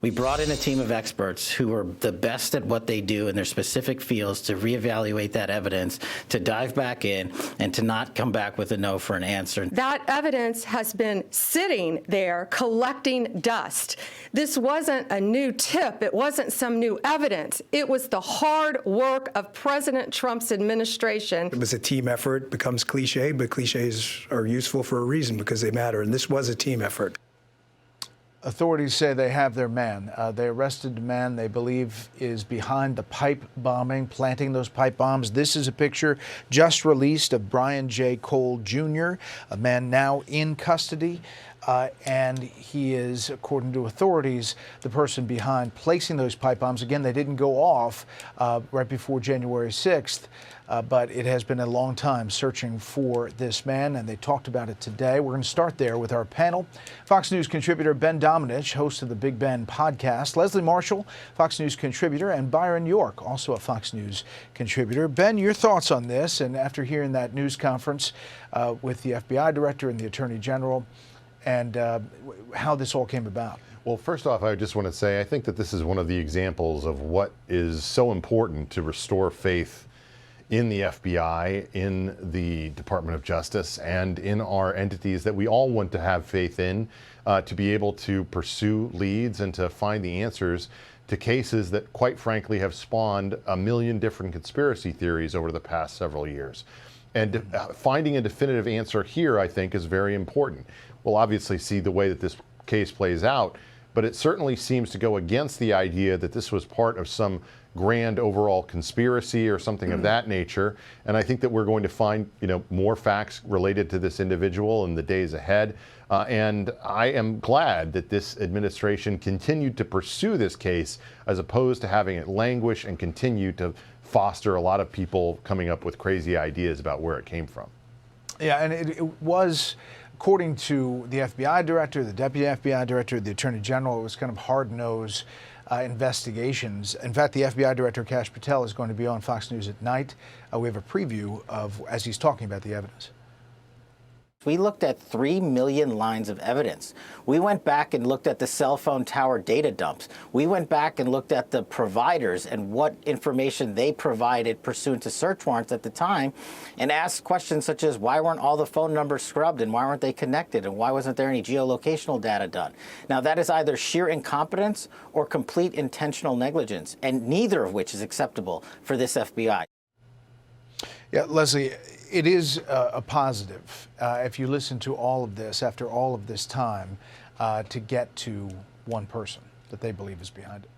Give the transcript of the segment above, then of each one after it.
We brought in a team of experts who are the best at what they do in their specific fields to reevaluate that evidence, to dive back in, and to not come back with a no for an answer. That evidence has been sitting there collecting dust. This wasn't a new tip. It wasn't some new evidence. It was the hard work of President Trump's administration. It was a team effort. Becomes cliche, but cliches are useful for a reason because they matter. And this was a team effort. Authorities say they have their man. They arrested the man they believe is behind the pipe bombing, planting those pipe bombs. This is a picture just released of Brian J. Cole Jr., a man now in custody. And he is, according to authorities, the person behind placing those pipe bombs. Again, they didn't go off right before January 6th, but it has been a long time searching for this man, and they talked about it today. We're going to start there with our panel. Fox News contributor Ben Domenech, host of the Big Ben podcast, Leslie Marshall, Fox News contributor, and Byron York, also a Fox News contributor. Ben, your thoughts on this, and after hearing that news conference with the FBI director and the Attorney General, and how this all came about. Well, first off, I just want to say I think that this is one of the examples of what is so important to restore faith in the FBI, in the Department of Justice, and in our entities that we all want to have faith in, to be able to pursue leads and to find the answers to cases that, quite frankly, have spawned a million different conspiracy theories over the past several years. And finding a definitive answer here, I think, is very important. We'll obviously see the way that this case plays out, but it certainly seems to go against the idea that this was part of some grand overall conspiracy or something of that nature. And I think that we're going to find, more facts related to this individual in the days ahead. And I am glad that this administration continued to pursue this case as opposed to having it languish and continue to foster a lot of people coming up with crazy ideas about where it came from. Yeah, and it was, according to the FBI director, the deputy FBI director, the Attorney General, it was kind of hard-nosed investigations. In fact, the FBI director, Kash Patel, is going to be on Fox News at night. We have a preview of, as he's talking about the evidence. We looked at 3 million lines of evidence. We went back and looked at the cell phone tower data dumps. We went back and looked at the providers and what information they provided pursuant to search warrants at the time, and asked questions such as why weren't all the phone numbers scrubbed and why weren't they connected and why wasn't there any geolocational data done? Now, that is either sheer incompetence or complete intentional negligence, and neither of which is acceptable for this FBI. Yeah, Leslie, it is a positive, if you listen to all of this, after all of this time, to get to one person that they believe is behind it.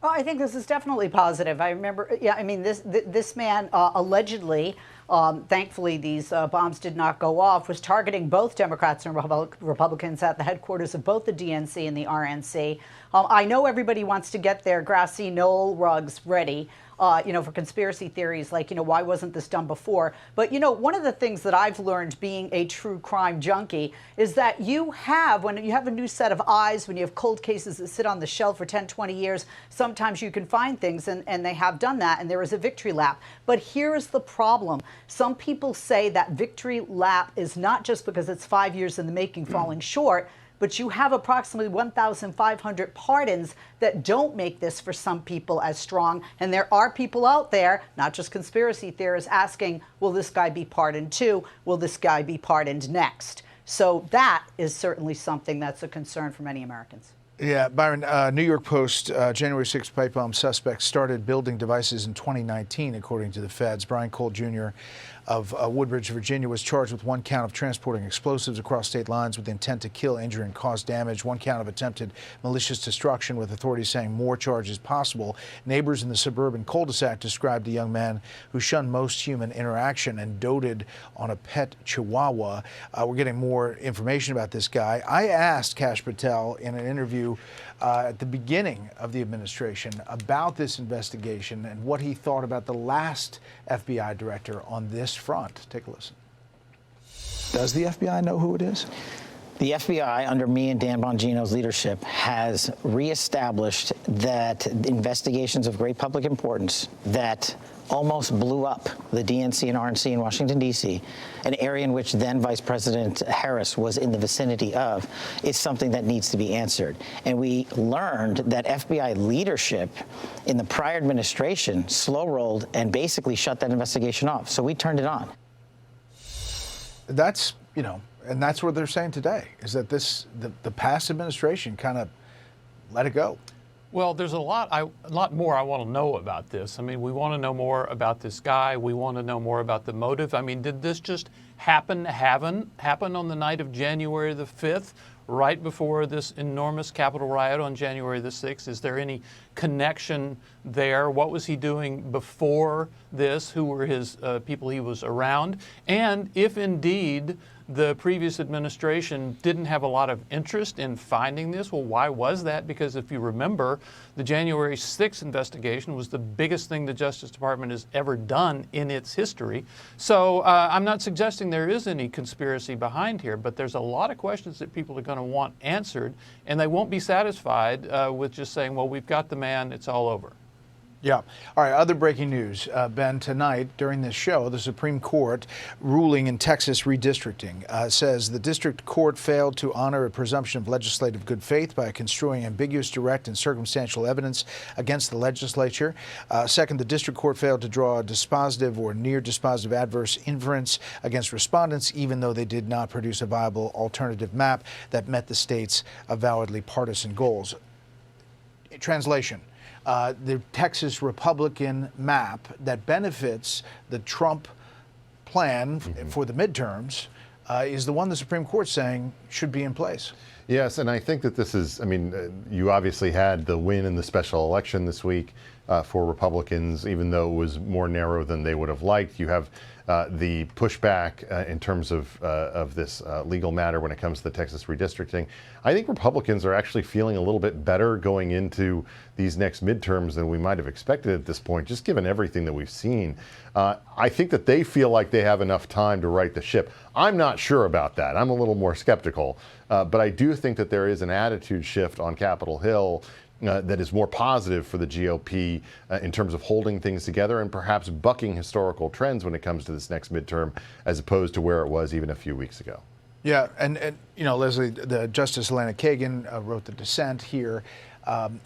Well, I think this is definitely positive. I remember, this man allegedly, thankfully these bombs did not go off, was targeting both Democrats and Republicans at the headquarters of both the DNC and the RNC. I know everybody wants to get their grassy knoll rugs ready, for conspiracy theories like, why wasn't this done before? But, one of the things that I've learned being a true crime junkie is that when you have a new set of eyes, when you have cold cases that sit on the shelf for 10, 20 years, sometimes you can find things, and they have done that, and there is a victory lap. But here's the problem. Some people say that victory lap is not just because it's 5 years in the making falling short, but you have approximately 1,500 pardons that don't make this for some people as strong. And there are people out there, not just conspiracy theorists, asking, will this guy be pardoned too? Will this guy be pardoned next? So that is certainly something that's a concern for many Americans. Yeah, Byron, New York Post, January 6th pipe bomb suspects started building devices in 2019, according to the feds. Brian Cole Jr. of Woodbridge, Virginia, was charged with one count of transporting explosives across state lines with intent to kill, injure, and cause damage. One count of attempted malicious destruction, with authorities saying more charges possible. Neighbors in the suburban cul-de-sac described a young man who shunned most human interaction and doted on a pet chihuahua. We're getting more information about this guy. I asked Kash Patel in an interview at the beginning of the administration about this investigation and what he thought about the last FBI director on this front. Take a listen. Does the FBI know who it is? The FBI, under me and Dan Bongino's leadership, has reestablished that investigations of great public importance that almost blew up the DNC and RNC in Washington, D.C., an area in which then Vice President Harris was in the vicinity of, is something that needs to be answered. And we learned that FBI leadership in the prior administration slow-rolled and basically shut that investigation off. So we turned it on. That's, and that's what they're saying today, is that the past administration kind of let it go. Well, there's a lot more I want to know about this. I mean, we want to know more about this guy. We want to know more about the motive. I mean, did this just happen on the night of January the 5th, right before this enormous Capitol riot on January the 6th? Is there any connection there? What was he doing before this? Who were his people he was around? And if indeed the previous administration didn't have a lot of interest in finding this, well, why was that? Because if you remember, the January 6th investigation was the biggest thing the Justice Department has ever done in its history. So I'm not suggesting there is any conspiracy behind here, but there's a lot of questions that people are going to want answered, and they won't be satisfied with just saying, well, we've got the man, it's all over. Yeah. All right. Other breaking news, Ben. Tonight, during this show, the Supreme Court ruling in Texas redistricting says the district court failed to honor a presumption of legislative good faith by construing ambiguous, direct, and circumstantial evidence against the legislature. Second, the district court failed to draw a dispositive or near dispositive adverse inference against respondents, even though they did not produce a viable alternative map that met the state's avowedly partisan goals. Translation. The Texas Republican map that benefits the Trump plan for the midterms is the one the Supreme Court saying should be in place. Yes, and I think that this is, I mean, you obviously had the win in the special election this week for Republicans, even though it was more narrow than they would have liked. You have the pushback in terms of this legal matter when it comes to the Texas redistricting. I think Republicans are actually feeling a little bit better going into these next midterms than we might have expected at this point, just given everything that we've seen. I think that they feel like they have enough time to right the ship. I'm not sure about that. I'm a little more skeptical. But I do think that there is an attitude shift on Capitol Hill that is more positive for the GOP in terms of holding things together and perhaps bucking historical trends when it comes to this next midterm, as opposed to where it was even a few weeks ago. Yeah, and Leslie, the Justice Elena Kagan wrote the dissent here.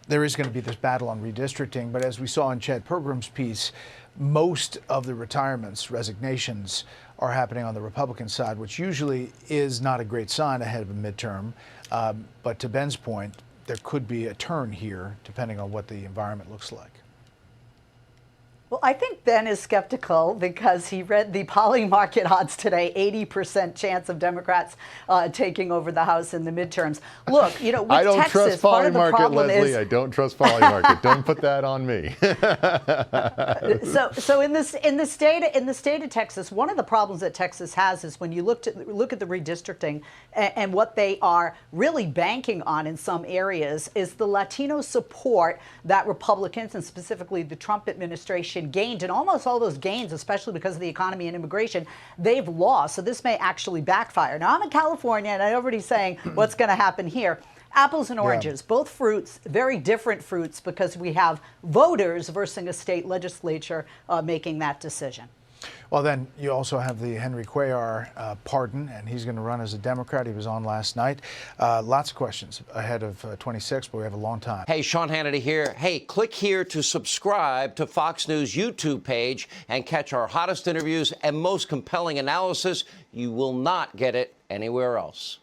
There is going to be this battle on redistricting, but as we saw in Chad Pergram's piece, most of the resignations are happening on the Republican side, which usually is not a great sign ahead of a midterm. But to Ben's point, there could be a turn here depending on what the environment looks like. Well, I think Ben is skeptical because he read the polling market odds today, 80% chance of Democrats taking over the House in the midterms. Look, with I don't Texas, trust part of the Polymarket, problem Leslie. is... I don't trust Polymarket. Don't put that on me. So in the state of Texas, one of the problems that Texas has is when you look at the redistricting and what they are really banking on in some areas is the Latino support that Republicans and specifically the Trump administration gained, and almost all those gains, especially because of the economy and immigration, they've lost. So this may actually backfire. Now, I'm in California, and I'm already saying what's going to happen here. Apples and oranges, both fruits, very different fruits, because we have voters versus a state legislature making that decision. Well, then you also have the Henry Cuellar pardon, and he's going to run as a Democrat. He was on last night. Lots of questions ahead of 26, but we have a long time. Hey, Sean Hannity here. Hey, click here to subscribe to Fox News YouTube page and catch our hottest interviews and most compelling analysis. You will not get it anywhere else.